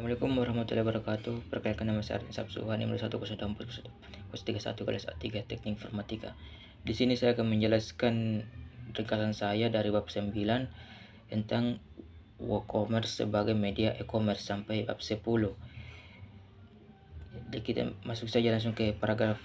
Assalamualaikum warahmatullahi wabarakatuh. Perkenalkan, nama saya Aryan Sabsuhan, nomor 1 kelas A3 Teknik Informatika. Di sini saya akan menjelaskan ringkasan saya dari bab 9 tentang WooCommerce sebagai media e-commerce sampai bab 10. Jadi kita masuk saja langsung ke paragraf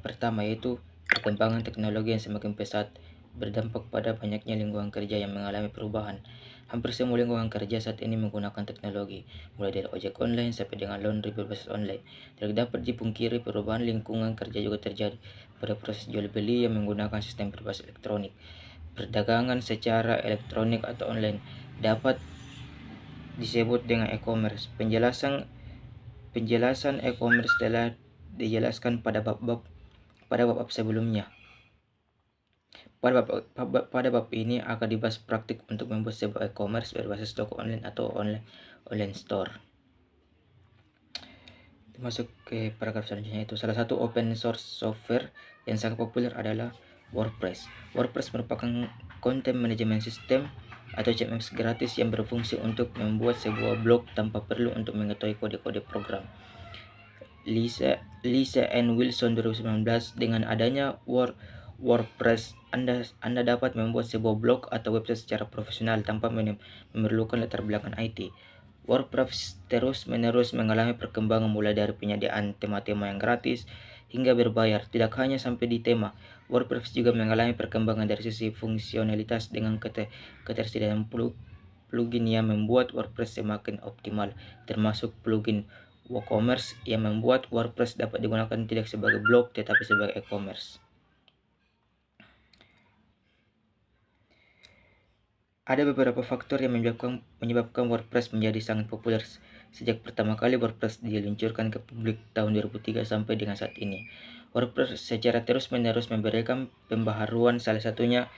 pertama, yaitu perkembangan teknologi yang semakin pesat berdampak pada banyaknya lingkungan kerja yang mengalami perubahan. Hampir semua lingkungan kerja saat ini menggunakan teknologi, mulai dari ojek online sampai dengan laundry berbasis online. Tidak dapat dipungkiri perubahan lingkungan kerja juga terjadi pada proses jual beli yang menggunakan sistem berbasis elektronik. Perdagangan secara elektronik atau online dapat disebut dengan e-commerce. Penjelasan e-commerce telah dijelaskan pada bab sebelumnya. Pada bab ini akan dibahas praktik untuk membuat sebuah e-commerce berbasis toko online atau online store. Masuk ke paragraf selanjutnya, itu salah satu open source software yang sangat populer adalah WordPress. WordPress merupakan content management system atau CMS gratis yang berfungsi untuk membuat sebuah blog tanpa perlu untuk mengetahui kode-kode program. Lisa N. Wilson 2019, dengan adanya WordPress, Anda dapat membuat sebuah blog atau website secara profesional tanpa memerlukan latar belakang IT. WordPress terus-menerus mengalami perkembangan, mulai dari penyediaan tema-tema yang gratis hingga berbayar. Tidak hanya sampai di tema, WordPress juga mengalami perkembangan dari sisi fungsionalitas dengan ketersediaan plugin yang membuat WordPress semakin optimal, termasuk plugin WooCommerce yang membuat WordPress dapat digunakan tidak sebagai blog tetapi sebagai e-commerce. Ada beberapa faktor yang menyebabkan WordPress menjadi sangat populer sejak pertama kali WordPress diluncurkan ke publik tahun 2003 sampai dengan saat ini. WordPress secara terus-menerus memberikan pembaharuan, salah satunya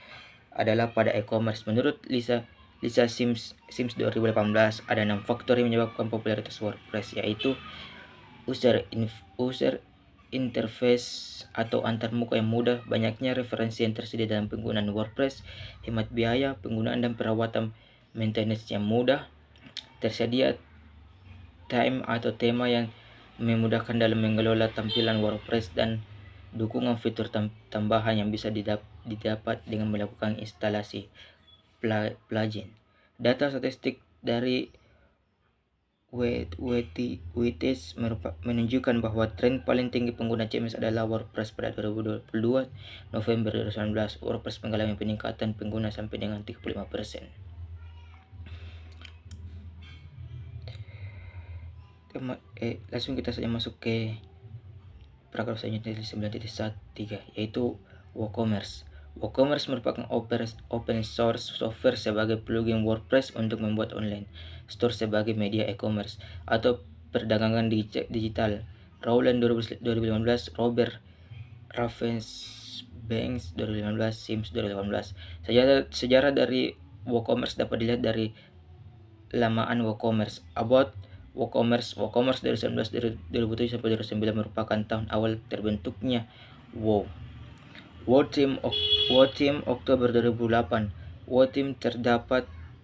adalah pada e-commerce. Menurut Lisa Sims 2018, ada 6 faktor yang menyebabkan popularitas WordPress, yaitu user interface atau antarmuka yang mudah, banyaknya referensi yang tersedia dalam penggunaan WordPress, hemat biaya penggunaan dan perawatan maintenance yang mudah, tersedia theme atau tema yang memudahkan dalam mengelola tampilan WordPress, dan dukungan fitur tambahan yang bisa didapat dengan melakukan instalasi plugin. Data statistik dari WTS menunjukkan bahwa tren paling tinggi pengguna CMS adalah WordPress pada 2022. November 2019, WordPress mengalami peningkatan pengguna sampai dengan 35%. Langsung kita saja masuk ke paragraf selanjutnya 9.13, yaitu WooCommerce. WooCommerce merupakan open source software sebagai plugin WordPress untuk membuat online store sebagai media e-commerce atau perdagangan digital. Rowland 2015, Robert Ravensbanks 2015, Sims 2018. Sejarah dari WooCommerce dapat dilihat dari lamaan WooCommerce. About WooCommerce dari 2007 sampai 2009 merupakan tahun awal terbentuknya WooTeam Oktober 2008. WooTeam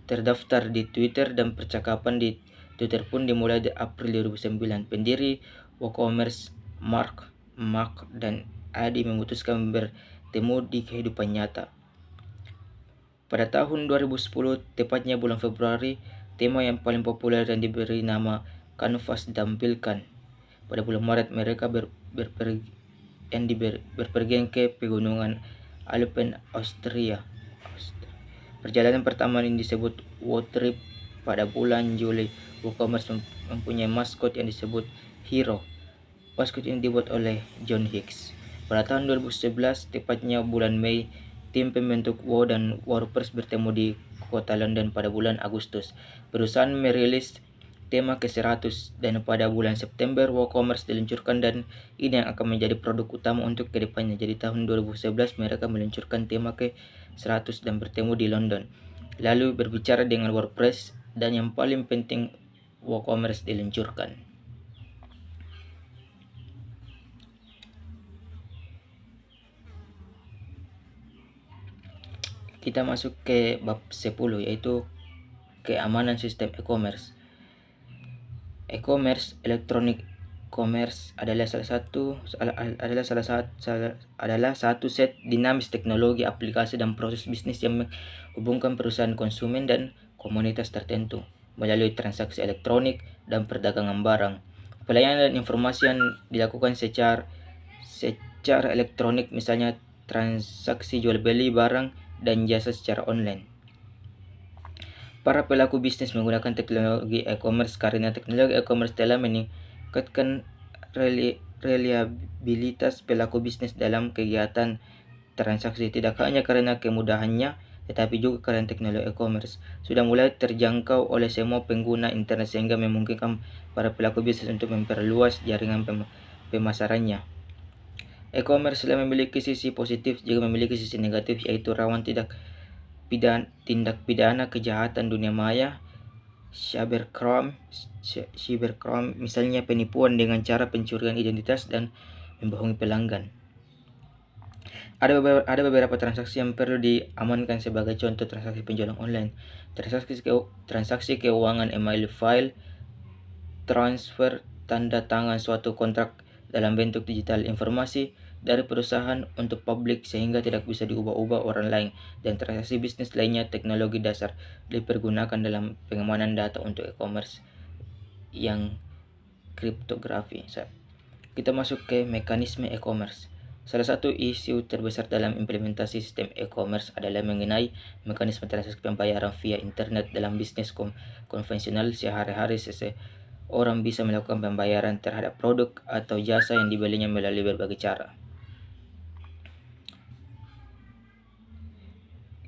terdaftar di Twitter dan percakapan di Twitter pun dimulai di April 2009. Pendiri WooCommerce, Mark dan Adi, memutuskan bertemu di kehidupan nyata. Pada tahun 2010, tepatnya bulan Februari, tema yang paling populer dan diberi nama Canvas ditampilkan. Pada bulan Maret, mereka berpergian ke pegunungan Alpen, Austria. Perjalanan pertama ini disebut WooTrip. Pada bulan Juli, WooCommerce mempunyai maskot yang disebut Hero. Maskot ini dibuat oleh John Hicks. Pada tahun 2011, tepatnya bulan Mei, tim pembentuk Woo dan WordPress bertemu di kota London pada bulan Agustus. Perusahaan merilis tema ke-100 dan pada bulan September WooCommerce diluncurkan, dan ini yang akan menjadi produk utama untuk kedepannya. Jadi tahun 2011 mereka meluncurkan tema ke-100 dan bertemu di London. Lalu berbicara dengan WordPress, dan yang paling penting WooCommerce diluncurkan. Kita masuk ke bab 10, yaitu keamanan sistem e-commerce. E-commerce, electronic commerce adalah satu set dinamis teknologi, aplikasi dan proses bisnis yang menghubungkan perusahaan konsumen dan komunitas tertentu melalui transaksi elektronik dan perdagangan barang. Pelayanan dan informasi yang dilakukan secara elektronik, misalnya transaksi jual beli barang dan jasa secara online. Para pelaku bisnis menggunakan teknologi e-commerce karena teknologi e-commerce telah meningkatkan reliabilitas pelaku bisnis dalam kegiatan transaksi, tidak hanya karena kemudahannya, tetapi juga karena teknologi e-commerce sudah mulai terjangkau oleh semua pengguna internet sehingga memungkinkan para pelaku bisnis untuk memperluas jaringan pemasarannya. E-commerce selain memiliki sisi positif juga memiliki sisi negatif, yaitu rawan tindak pidana kejahatan dunia maya, cybercrime, misalnya penipuan dengan cara pencurian identitas dan membohongi pelanggan. Ada beberapa transaksi yang perlu diamankan, sebagai contoh transaksi penjualan online, transaksi keuangan, email file, transfer, tanda tangan suatu kontrak dalam bentuk digital, informasi dari perusahaan untuk publik sehingga tidak bisa diubah-ubah orang lain, dan transaksi bisnis lainnya. Teknologi dasar dipergunakan dalam pengamanan data untuk e-commerce yang kriptografi. Kita masuk ke mekanisme e-commerce. Salah satu isu terbesar dalam implementasi sistem e-commerce adalah mengenai mekanisme transaksi pembayaran via internet. Dalam bisnis konvensional sehari-hari, orang bisa melakukan pembayaran terhadap produk atau jasa yang dibelinya melalui berbagai cara.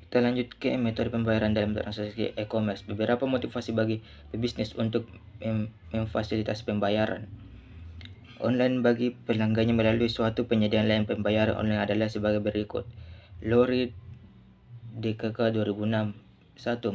Kita lanjut ke metode pembayaran dalam transaksi e-commerce. Beberapa motivasi bagi pebisnis untuk memfasilitasi pembayaran online bagi pelanggannya melalui suatu penyediaan layanan pembayaran online adalah sebagai berikut. Lori DKK 2006. 1.